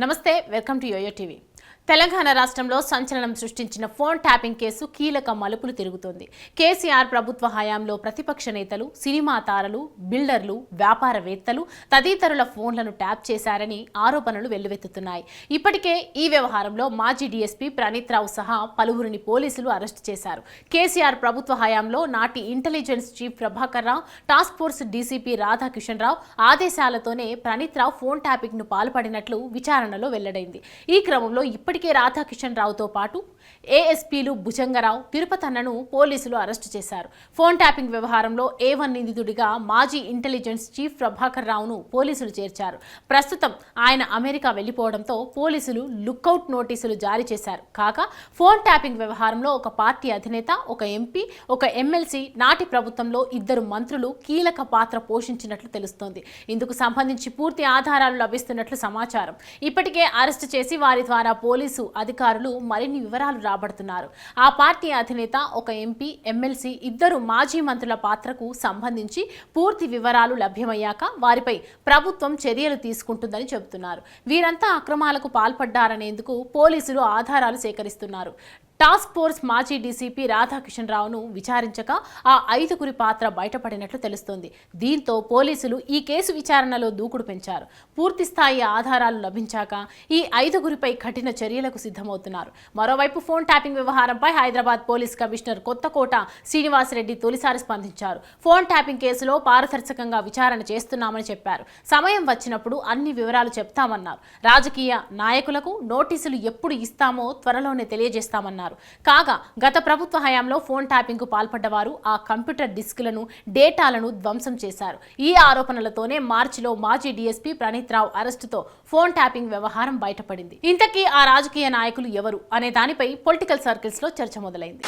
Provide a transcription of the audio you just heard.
నమస్తే, welcome to YOYO TV. Telangana రాష్ట్రంలో సంచలనం సృష్టించిన ఫోన్ ట్యాపింగ్ కేసు కీలక మలుపులు తిరుగుతోంది. కేసీఆర్ ప్రభుత్వ హయాంలో ప్రతిపక్ష నేతలు, సినిమా తారలు, బిల్డర్లు, వ్యాపారవేత్తలు తదితరుల ఫోన్లను ట్యాప్ చేశారని ఆరోపణలు వెల్లువెత్తుతున్నాయి. ఇప్పటికే ఈ వ్యవహారంలో మాజీ డీఎస్పీ ప్రణీత్ రావు సహా పలువురిని పోలీసులు అరెస్టు చేశారు. కేసీఆర్ ప్రభుత్వ హయాంలో నాటి intelligence chief Prabhakar Rao, task force DCP Radhakishan రావు ఆదేశాలతోనే ప్రణీత్ రావు ఫోన్ ట్యాపింగ్ ను పాల్పడినట్లు విచారణలో వెల్లడైంది. ఈ క్రమంలో ఇప్పటికే రాధాకిషన్ రావుతో పాటు ఏఎస్పీలు భుజంగరావు, తిరుపతన్నను పోలీసులు అరెస్టు చేశారు. ఫోన్ ట్యాపింగ్ వ్యవహారంలో A1 నిందితుడిగా మాజీ ఇంటెలిజెన్స్ చీఫ్ ప్రభాకర్ రావును పోలీసులు చేర్చారు. ప్రస్తుతం ఆయన అమెరికా వెళ్లిపోవడంతో పోలీసులు లుక్అవుట్ నోటీసులు జారీ చేశారు. కాగా ఫోన్ ట్యాపింగ్ వ్యవహారంలో ఒక పార్టీ అధినేత, ఒక ఎంపీ, ఒక ఎమ్మెల్సీ, నాటి ప్రభుత్వంలో 2 మంత్రులు కీలక పాత్ర పోషించినట్లు తెలుస్తోంది. ఇందుకు సంబంధించి పూర్తి ఆధారాలు లభిస్తున్నట్లు సమాచారం. ఇప్పటికే అరెస్టు చేసి వారి ద్వారా పోలీసు అధికారులు మరిన్ని వివరాలు రాబడుతున్నారు. ఆ పార్టీ అధినేత, ఒక ఎంపీ, ఎమ్మెల్సీ, 2 మాజీ మంత్రుల పాత్రకు సంబంధించి పూర్తి వివరాలు లభ్యమయ్యాక వారిపై ప్రభుత్వం చర్యలు తీసుకుంటుందని చెబుతున్నారు. వీరంతా అక్రమాలకు పాల్పడ్డారనేందుకు పోలీసులు ఆధారాలు సేకరిస్తున్నారు. టాస్క్ ఫోర్స్ మాజీ డీసీపీ రాధాకిషన్ రావును విచారించగా ఆ 5గురి పాత్ర బయటపడినట్లు తెలుస్తోంది. దీంతో పోలీసులు ఈ కేసు విచారణలో దూకుడు పెంచారు. పూర్తి స్థాయి ఆధారాలు లభించాక ఈ 5గురిపై కఠిన చర్యలకు సిద్ధమవుతున్నారు. మరోవైపు ఫోన్ ట్యాపింగ్ వ్యవహారంపై హైదరాబాద్ పోలీస్ కమిషనర్ కొత్తకోట శ్రీనివాసరెడ్డి తొలిసారి స్పందించారు. ఫోన్ ట్యాపింగ్ కేసులో పారదర్శకంగా విచారణ చేస్తున్నామని చెప్పారు. సమయం వచ్చినప్పుడు అన్ని వివరాలు చెప్తామన్నారు. రాజకీయ నాయకులకు నోటీసులు ఎప్పుడు ఇస్తామో త్వరలోనే తెలియజేస్తామన్నారు. కాగా గత ప్రభుత్వ హయాంలో ఫోన్ ట్యాపింగ్ కు పాల్పడ్డవారు ఆ కంప్యూటర్ డిస్కులను, డేటాలను ధ్వంసం చేశారు. ఈ ఆరోపణలతోనే మార్చిలో మాజీ డీఎస్పీ ప్రణీత్ రావు అరెస్టుతో ఫోన్ ట్యాపింగ్ వ్యవహారం బయటపడింది. ఇంతకీ ఆ రాజకీయ నాయకులు ఎవరు అనే దానిపై పొలిటికల్ సర్కిల్స్ లో చర్చ మొదలైంది.